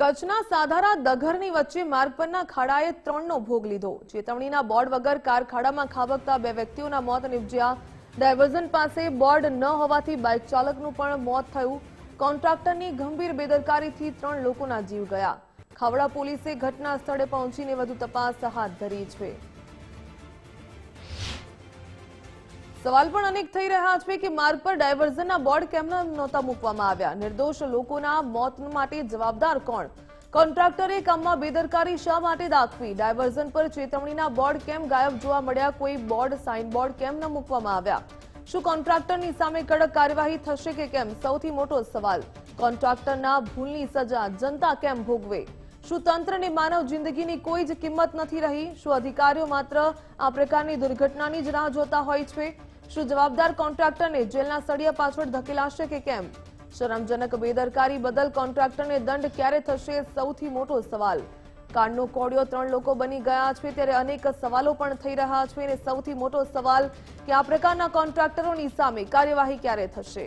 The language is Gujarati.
કચ્છના સાધારા દઘરની વચ્ચે માર્ગ પરના ખાડાએ ત્રણનો ભોગ લીધો। ચેતવણીના બોર્ડ વગર કાર ખાડામાં ખાબકતા બે વ્યક્તિઓના મોત નિપજ્યા। ડાયવર્ઝન પાસે બોર્ડ ન હોવાથી બાઇક ચાલકનું પણ મોત થયું। કોન્ટ્રાક્ટરની ગંભીર બેદરકારીથી ત્રણ લોકોના જીવ ગયા। ખાવડા પોલીસે ઘટના સ્થળે પહોંચીને વધુ તપાસ હાથ ધરી છે। સવાલ પણ અનેક થઈ રહ્યા છે કે માર્ગ પર ડાયવર્ઝનના બોર્ડ કેમ નહોતા મૂકવામાં આવ્યા। નિર્દોષ લોકોના મોત માટે જવાબદાર કોણ? કોન્ટ્રાક્ટરે કામમાં બેદરકારી શા માટે દાખવી? ડાયવર્ઝન પર ચેતવણીના બોર્ડ કેમ ગાયબ જોવા મળ્યા? કોઈ બોર્ડ સાઇન બોર્ડ કેમ ન મૂકવામાં આવ્યા? શું કોન્ટ્રાક્ટરની સામે કડક કાર્યવાહી થશે કે કેમ? સૌથી મોટો સવાલ। કોન્ટ્રાક્ટરના ભૂલની સજા જનતા કેમ ભોગવે? શું તંત્રને માનવ જિંદગીની કોઈ જ કિંમત નથી રહી? શું અધિકારીઓ માત્ર આ પ્રકારની દુર્ઘટનાની જ રાહ જોતા હોય છે? શું જવાબદાર કોન્ટ્રાક્ટરને જેલના સળિયા પાછળ ધકેલાશે કે કેમ? શરમજનક બેદરકારી બદલ કોન્ટ્રાક્ટરને દંડ ક્યારે થશે? સૌથી મોટો સવાલ। કારનો કોડિયો ત્રણ લોકો બની ગયા છે ત્યારે અનેક સવાલો પણ થઈ રહ્યા છે અને સૌથી મોટો સવાલ કે આ પ્રકારના કોન્ટ્રાક્ટરોની સામે કાર્યવાહી ક્યારે થશે?